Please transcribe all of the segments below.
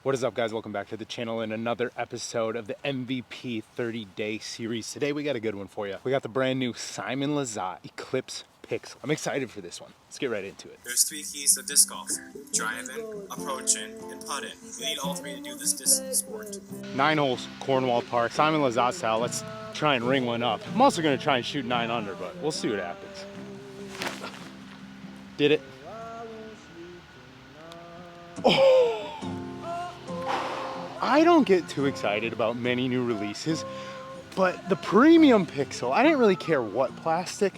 What is up, guys? Welcome back to the channel and another episode of the MVP 30-day series. Today we got a good one for you. We got the brand new Simon Lizotte Eclipse Pixel. I'm excited for this one. Let's get right into it. There's 3 keys to disc golf: driving, approaching, and putting. You need all 3 to do this disc sport. 9 holes, Cornwall Park, Simon Lizotte style. Let's try and ring one up. I'm also going to try and shoot 9 under, but we'll see what happens. Did it? Oh! I don't get too excited about many new releases, but the premium Pixel, I didn't really care what plastic,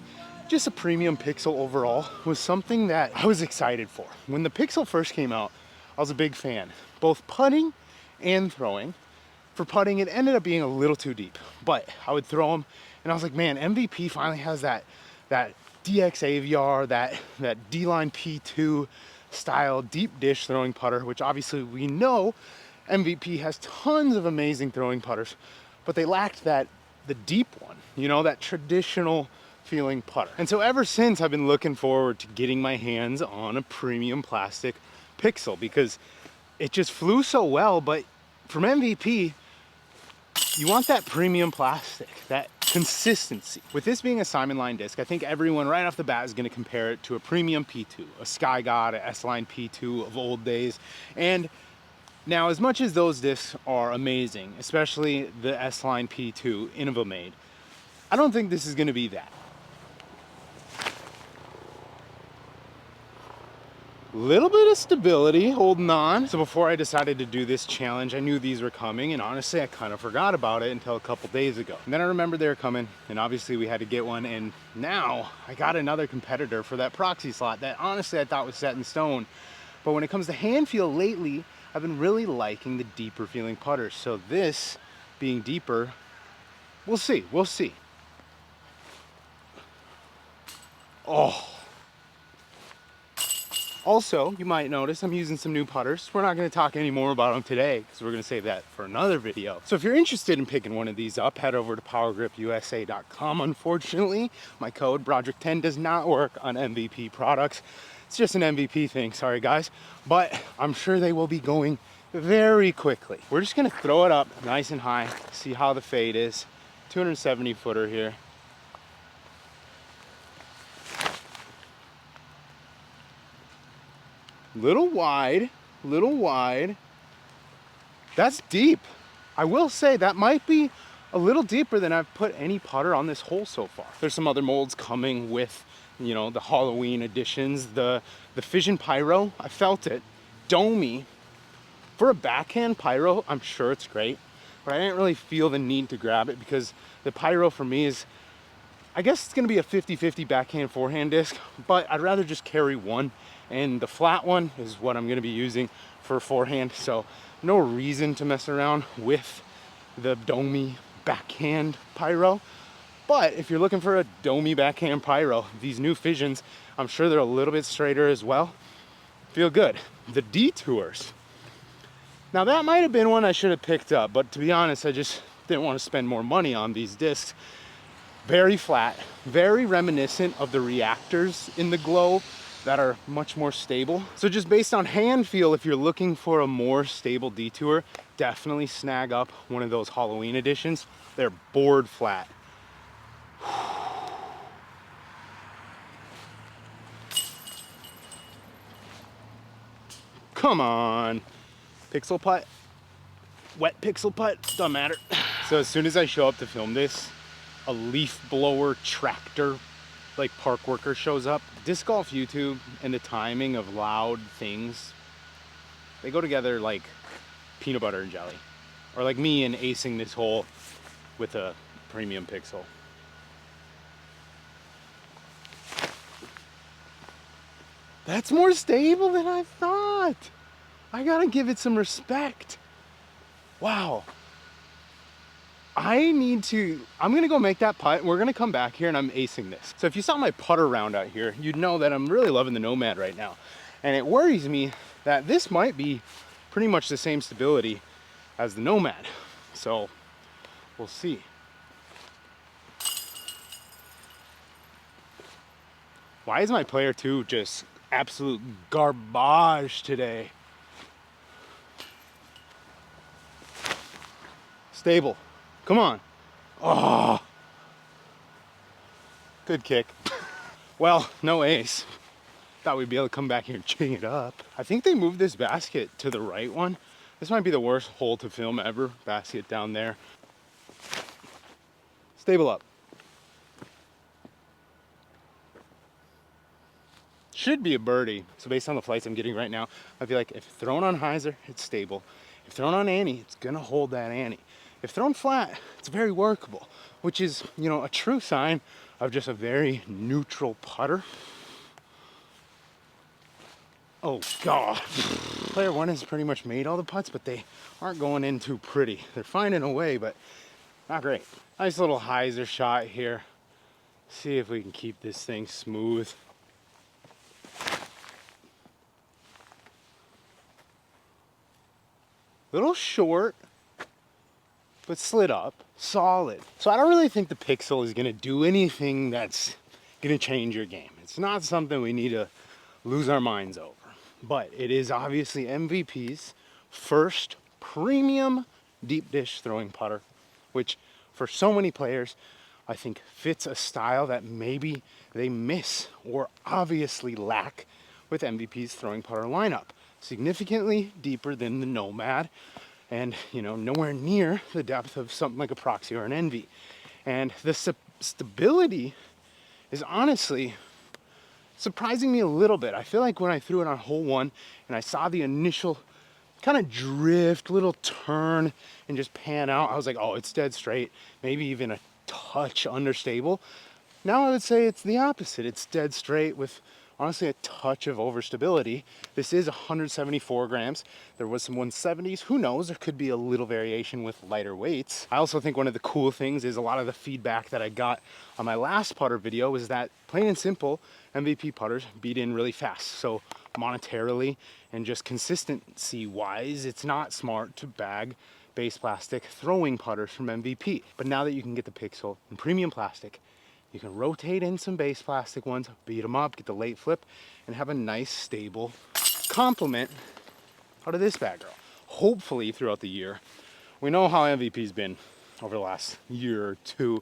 just a premium Pixel overall was something that I was excited for. When the Pixel first came out, I was a big fan, both putting and throwing. For putting, it ended up being a little too deep, but I would throw them, and I was like, man, MVP finally has that DX AVR, that D-Line P2 style deep dish throwing putter, which obviously we know MVP has tons of amazing throwing putters, but they lacked the deep one, you know, that traditional feeling putter. And so ever since, I've been looking forward to getting my hands on a premium plastic Pixel because it just flew so well. But from MVP, you want that premium plastic, that consistency. With this being a Simon line disc, I think everyone right off the bat is going to compare it to a premium P2, a Sky God, a S-Line P2 of old days. And now, as much as those discs are amazing, especially the S-Line P2 Innovamade, I don't think this is going to be that. Little bit of stability holding on. So before I decided to do this challenge, I knew these were coming, and honestly I kind of forgot about it until a couple days ago. And then I remembered they were coming, and obviously we had to get one, and now I got another competitor for that proxy slot that honestly I thought was set in stone. But when it comes to hand feel lately, I've been really liking the deeper feeling putters. So this being deeper, we'll see. Oh. Also, you might notice I'm using some new putters. We're not going to talk any more about them today because we're going to save that for another video. So if you're interested in picking one of these up, head over to powergripusa.com. Unfortunately, my code Broderick10 does not work on MVP products. It's just an MVP thing, sorry guys, but I'm sure they will be going very quickly. We're just gonna throw it up nice and high, see how the fade is. 270 footer here. Little wide. That's deep. I will say that might be a little deeper than I've put any putter on this hole so far. There's some other molds coming with, you know, the Halloween editions, the Fission Pyro. I felt it. Domey. For a backhand Pyro, I'm sure it's great, but I didn't really feel the need to grab it because the Pyro for me is, I guess it's gonna be a 50-50 backhand forehand disc, but I'd rather just carry one, and the flat one is what I'm gonna be using for forehand, so no reason to mess around with the Domey backhand Pyro. But if you're looking for a Domey backhand Pyro, these new Fissions, I'm sure they're a little bit straighter as well. Feel good. The Detours. Now that might have been one I should have picked up, but to be honest, I just didn't want to spend more money on these discs. Very flat, very reminiscent of the reactors in the Globe that are much more stable. So just based on hand feel, if you're looking for a more stable Detour, definitely snag up one of those Halloween editions. They're board flat. Come on. Pixel putt, wet pixel putt, doesn't matter. So as soon as I show up to film this, a leaf blower tractor, like park worker shows up. Disc golf YouTube and the timing of loud things, they go together like peanut butter and jelly. Or like me and acing this hole with a premium Pixel. That's more stable than I thought. I gotta give it some respect. Wow. I'm gonna go make that putt and we're gonna come back here and I'm acing this. So if you saw my putter round out here, you'd know that I'm really loving the Nomad right now. And it worries me that this might be pretty much the same stability as the Nomad. So we'll see. Why is my player 2 just absolute garbage today? Stable. Come on. Oh, good kick. Well, no ace. Thought we'd be able to come back here and ching it up. I think they moved this basket to the right one. This might be the worst hole to film ever. Basket down there. Stable up. Should be a birdie. So based on the flights I'm getting right now, I feel like if thrown on hyzer, it's stable. If thrown on ante, it's gonna hold that ante. If thrown flat, it's very workable, which is, you know, a true sign of just a very neutral putter. Oh God. Player one has pretty much made all the putts, but they aren't going in too pretty. They're finding a way, but not great. Nice little hyzer shot here. See if we can keep this thing smooth. Little short, but slid up, solid. So I don't really think the Pixel is gonna do anything that's gonna change your game. It's not something we need to lose our minds over. But it is obviously MVP's first premium deep dish throwing putter, which for so many players, I think fits a style that maybe they miss or obviously lack with MVP's throwing putter lineup. Significantly deeper than the Nomad, and you know, nowhere near the depth of something like a Proxy or an Envy. And the stability is honestly surprising me a little bit. I feel like when I threw it on hole one and I saw the initial kind of drift, little turn, and just pan out, I was like, oh, it's dead straight, maybe even a touch understable. Now I would say it's the opposite. It's dead straight with honestly a touch of overstability. This is 174 grams. There was some 170s. Who knows? There could be a little variation with lighter weights. I also think one of the cool things is a lot of the feedback that I got on my last putter video was that plain and simple MVP putters beat in really fast. So monetarily and just consistency wise, it's not smart to bag base plastic throwing putters from MVP. But now that you can get the Pixel in premium plastic, you can rotate in some base plastic ones, beat them up, get the late flip, and have a nice stable complement out of this bad girl. Hopefully throughout the year. We know how MVP's been over the last year or two.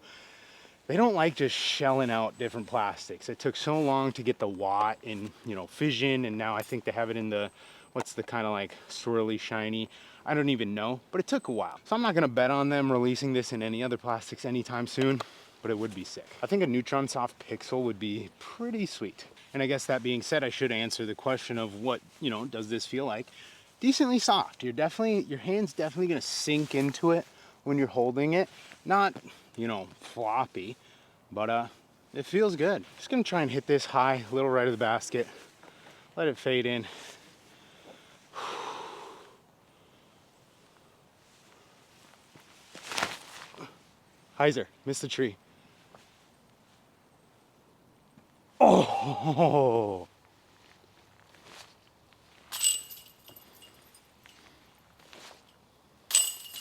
They don't like just shelling out different plastics. It took so long to get the Watt in, you know, fission, and now I think they have it in the, what's the kind of like swirly shiny, I don't even know, but it took a while. So I'm not gonna bet on them releasing this in any other plastics anytime soon, but it would be sick. I think a Neutron Soft Pixel would be pretty sweet. And I guess that being said, I should answer the question of what, you know, does this feel like? Decently soft. Your hand's definitely gonna sink into it when you're holding it. Not, you know, floppy, but it feels good. Just gonna try and hit this high, a little right of the basket. Let it fade in. Hyzer, missed the tree. Oh!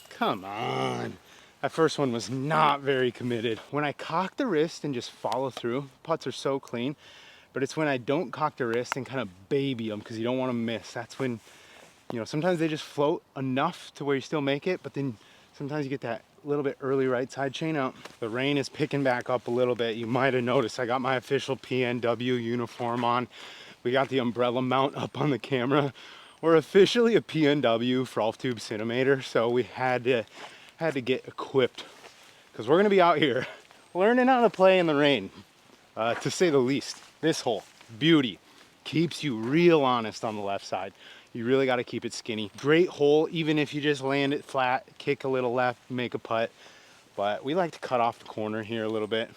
Come on. That first one was not very committed. When I cock the wrist and just follow through, putts are so clean, but it's when I don't cock the wrist and kind of baby them because you don't want to miss. That's when, you know, sometimes they just float enough to where you still make it, but then sometimes you get that little bit early right side chain out. The rain is picking back up a little bit. You might have noticed I got my official PNW uniform on. We got the umbrella mount up on the camera. We're officially a PNW Frolf Tube Cinemator, so we had to get equipped because we're gonna be out here learning how to play in the rain, to say the least. This hole, beauty, keeps you real honest on the left side. You really got to keep it skinny. Great hole, even if you just land it flat, kick a little left, make a putt. But we like to cut off the corner here a little bit.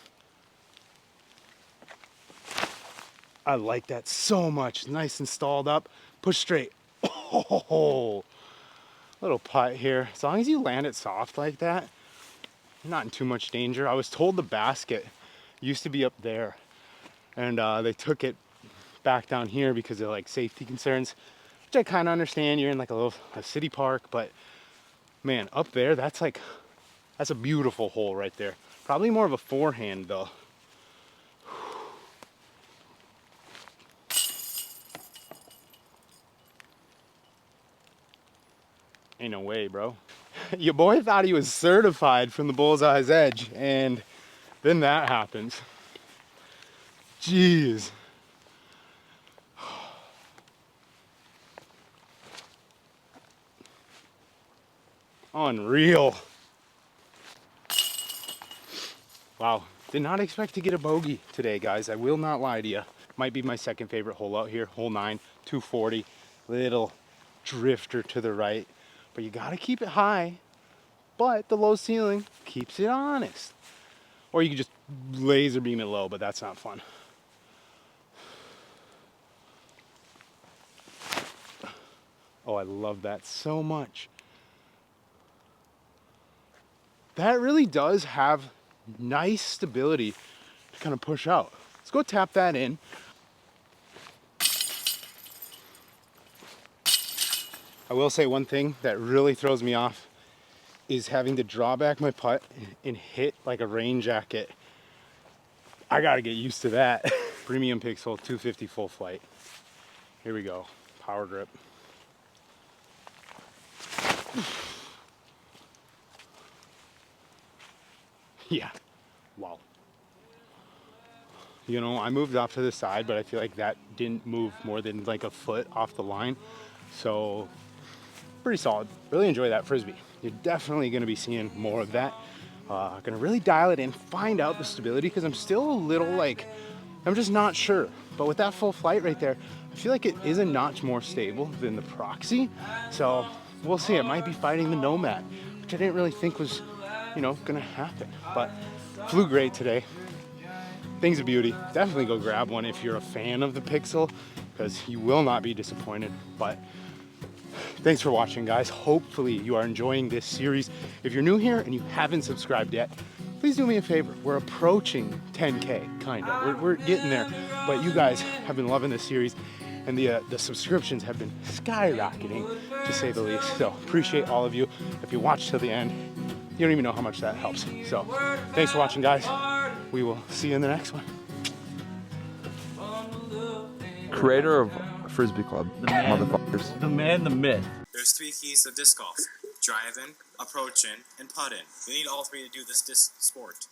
I like that so much. Nice and stalled up. Push straight. Oh, little putt here. As long as you land it soft like that, you're not in too much danger. I was told the basket used to be up there, and they took it back down here because of like safety concerns, which I kind of understand. You're in like a city park, but man, up there, that's a beautiful hole right there. Probably more of a forehand though. Ain't no way, bro. Your boy thought he was certified from the bullseye's edge, and then that happens. Jeez. Unreal. Wow, did not expect to get a bogey today, guys. I will not lie to you. Might be my second favorite hole out here, hole 9, 240. Little drifter to the right, but you gotta keep it high. But the low ceiling keeps it honest. Or you can just laser beam it low, but that's not fun. Oh, I love that so much. That really does have nice stability to kind of push out. Let's go tap that in. I will say one thing that really throws me off is having to draw back my putt and hit like a rain jacket. I gotta get used to that. Premium Pixel 250 full flight. Here we go, power grip. Yeah, wow. You know, I moved off to the side, but I feel like that didn't move more than like a foot off the line. So pretty solid. Really enjoy that Frisbee. You're definitely gonna be seeing more of that. Gonna really dial it in, find out the stability, because I'm still a little like, I'm just not sure. But with that full flight right there, I feel like it is a notch more stable than the Proxy. So we'll see. It might be fighting the Nomad, which I didn't really think was, you know, gonna happen. But flew great today. Thing's a beauty. Definitely go grab one if you're a fan of the Pixel, because you will not be disappointed. But thanks for watching, guys. Hopefully you are enjoying this series. If you're new here and you haven't subscribed yet, please do me a favor. We're approaching 10K, kind of. We're getting there. But you guys have been loving this series, and the subscriptions have been skyrocketing, to say the least. So appreciate all of you. If you watch till the end, you don't even know how much that helps. So thanks for watching, guys. We will see you in the next one. Creator of Frisbee Club, motherfuckers. The man, the myth. There's 3 keys to disc golf: driving, approaching, and putting. You need all 3 to do this disc sport.